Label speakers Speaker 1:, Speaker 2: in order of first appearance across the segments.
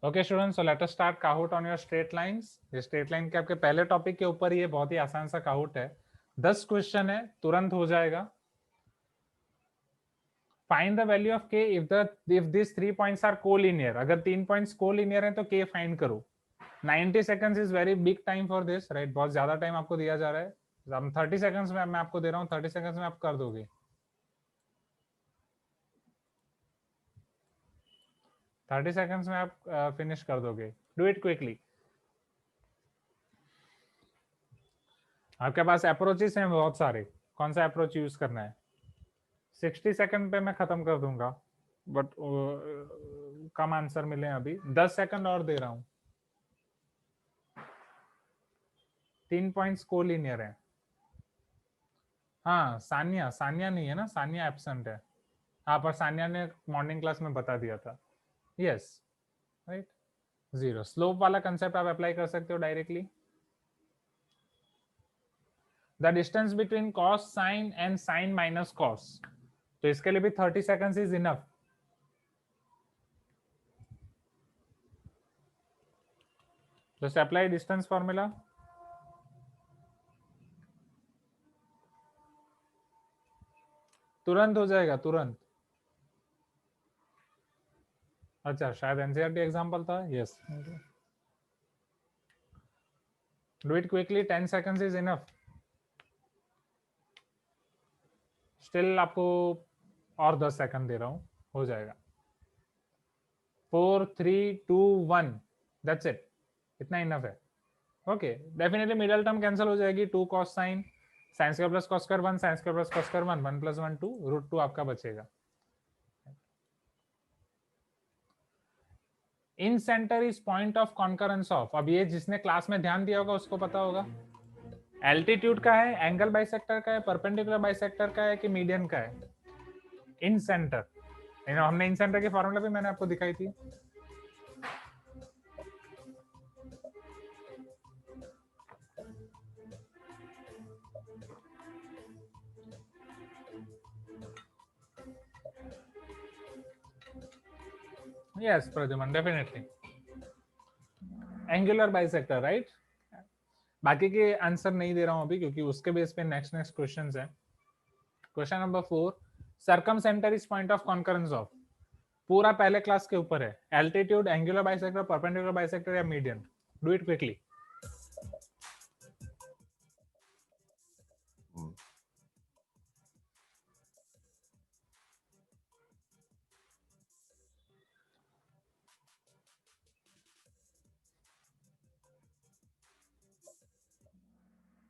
Speaker 1: Okay student, so let us start cout on your straight lines. ये straight line के आपके पहले topic के ऊपर ही है, बहुत ही आसान सा काउट है। 10 क्वेश्चन है, तुरंत हो जाएगा। Find the value of k if this 3 points are collinear. अगर 3 पॉइंट्स कोलिनियर हैं तो के फाइंड करो। 90 seconds is very big time for this, right? बहुत ज्यादा टाइम आपको दिया जा रहा है। हम 30 सेकंड्स में मैं आपको दे रहा हूँ, 30 सेकंड्स में आप कर दोगे। 30 सेकंड्स में आप फिनिश कर दोगे। Do it quickly. आपके पास अप्रोचेस हैं बहुत सारे, कौन सा अप्रोच यूज करना है? 60 सेकंड पे मैं खत्म कर दूंगा, बट कम आंसर मिले अभी। 10 सेकंड और दे रहा हूँ। 3 पॉइंट्स कोलिनियर है। हाँ, सानिया सानिया नहीं है ना, सानिया एब्सेंट है। हाँ, पर सानिया ने मॉर्निंग क्लास में बता दिया था। Yes, right. जीरो स्लोप वाला कंसेप्ट आप अप्लाई कर सकते हो directly. The distance between cos sine and sine minus cos, तो इसके लिए भी 30 seconds is enough. Just apply distance formula. तुरंत हो जाएगा, तुरंत। अच्छा, शायद एनसीईआरटी एग्जांपल था। Yes, do it quickly, 10 seconds is enough. Still आपको और 10 सेकंड दे रहा हूं, हो जाएगा। 4 3 2 1, दैट्स इट। इतना इनफ है। Okay, definitely middle term cancel हो जाएगी। 2 cos sine, sine square plus cos square 1, sine square plus cos square 1, 1 plus 1 2, root 2 आपका बचेगा। Incentre is point of concurrence of. अब ये जिसने क्लास में ध्यान दिया होगा उसको पता होगा। एल्टीट्यूड का है, एंगल बाइसेक्टर का है, परपेंडिकुलर बाइसेक्टर का है कि मीडियन का है? इन सेंटर। हमने इन सेंटर की फॉर्मूला भी मैंने आपको दिखाई थी। Yes Pradyuman, definitely angular bisector, right. बाकी के आंसर नहीं दे रहा हूं अभी, क्योंकि उसके बेस पे नेक्स्ट नेक्स्ट क्वेश्चंस हैं। Question number 4, circumcentre is point of concurrence of. पूरा पहले क्लास के ऊपर है। Altitude, angular bisector, perpendicular bisector या median? Do it quickly.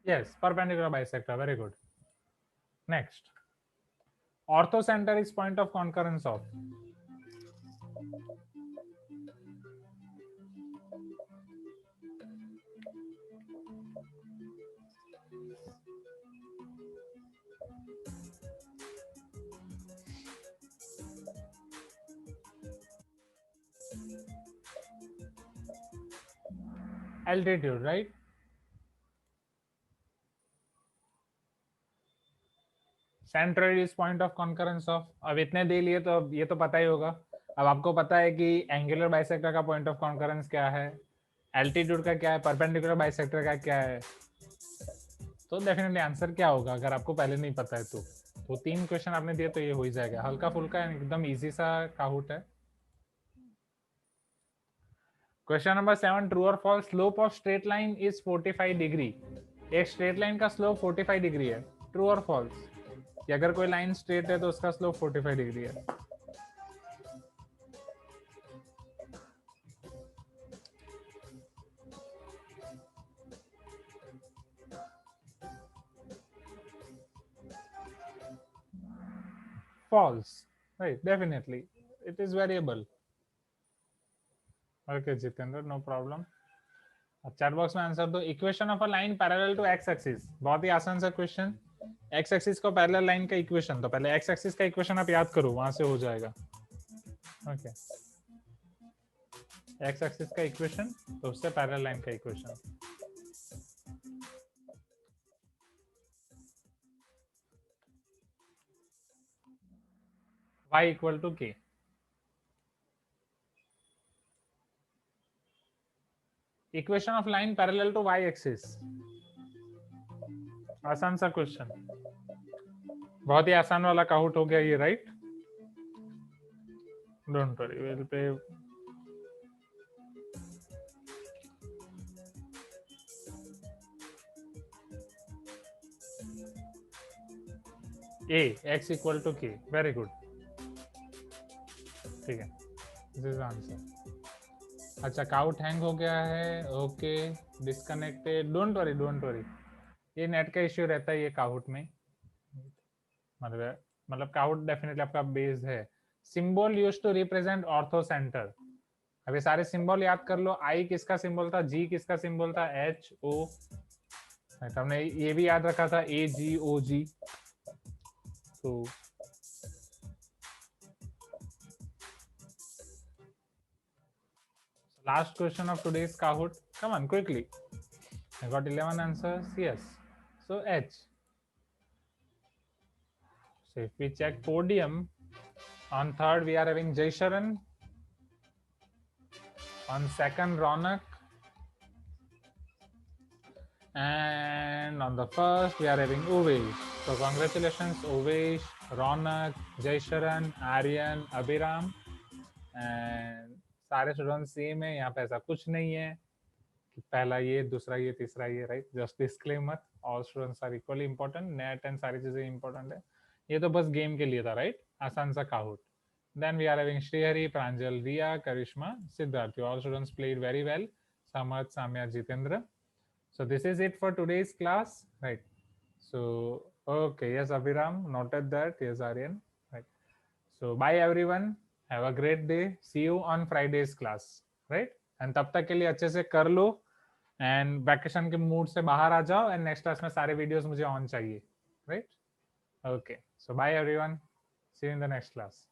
Speaker 1: Yes, perpendicular bisector, very good. Next, orthocentre is point of concurrence of. Altitude, right. Centroid is point of concurrence of. अब इतने दे लिए तो अब ये तो पता ही होगा। अब आपको पता है कि एंगुलर बाइसेक्टर का पॉइंट ऑफ कॉन्करेंस क्या है, एल्टीट्यूड का क्या है, परपेंडिकुलर बाइसेक्टर का क्या है। तो डेफिनेटली आंसर क्या होगा अगर आपको पहले नहीं पता है तो 3 क्वेश्चन आपने दिए तो ये हो ही जाएगा। हल्का फुल्का एकदम इजी सा काउट है। क्वेश्चन नंबर 7, ट्रू और false. Slope of straight line is 45 degree. एक स्ट्रेट लाइन का स्लोप 45 डिग्री है। ट्रू और फॉल्स? कि अगर कोई लाइन स्ट्रेट है तो उसका स्लोप 45 डिग्री है। False, right, definitely it is variable. Okay Jitendra, no problem. Chat box में आंसर दो। Equation of a line parallel to x axis, बहुत ही आसान सा क्वेश्चन। एक्स एक्सिस को पैरेलल लाइन का इक्वेशन, तो पहले एक्स एक्सिस का इक्वेशन आप याद करो, वहां से हो जाएगा। ओके, एक्स एक्सिस का इक्वेशन, तो उससे पैरेलल लाइन का equation. y equal to k. Equation of line parallel to y axis, आसान सा क्वेश्चन, बहुत ही आसान वाला काउट हो गया ये, right? Don't worry, will pay a x equal to k, very good, ठीक है, दिस इज आंसर। अच्छा, काउट हैंग हो गया है, okay, disconnected, don't worry don't worry, ये नेट का इश्यू रहता है ये काउट में, मतलब काउट डेफिनेटली आपका बेस्ड है। Symbol used to represent orthocentre, अभी सारे सिंबल याद कर लो, आई किसका सिंबल था, जी किसका सिंबल था, एच ओ, हमने ये भी याद रखा था, ए जी ओ जी। तो last question of today's Kahoot, come on quickly, I got 11 answers, yes, so H. So if we check podium, on third we are having Jai Sharan, on second Ronak, and on the first we are having Uvesh. So congratulations Uvesh, Ronak, Jai Sharan, Aryan, Abhiram, and सारे student same है, यहाँ पे ऐसा कुछ नहीं है कि पहला ये दूसरा ये तीसरा ये, right? Just disclaimer, all students are equally important, net and सारी चीजें इंपॉर्टेंट है, ये तो बस गेम के लिए था, राइट? आसान सा cout. Then we are having Srihari, Pranjal, Riya, Karishma, Siddharth. All students played very well. Samarth, Samya, Jitendra. So this is it for today's class, right? So okay, yes, Abhiram, noted that. Yes, Aryan, right? So bye everyone. Have a great day. See you on Friday's class, right? And तब तक के लिए अच्छे से कर लो and vacation के mood से बाहर आ जाओ, एंड नेक्स्ट क्लास में सारे वीडियोस मुझे ऑन चाहिए, right? Okay, so bye everyone, see you in the next class.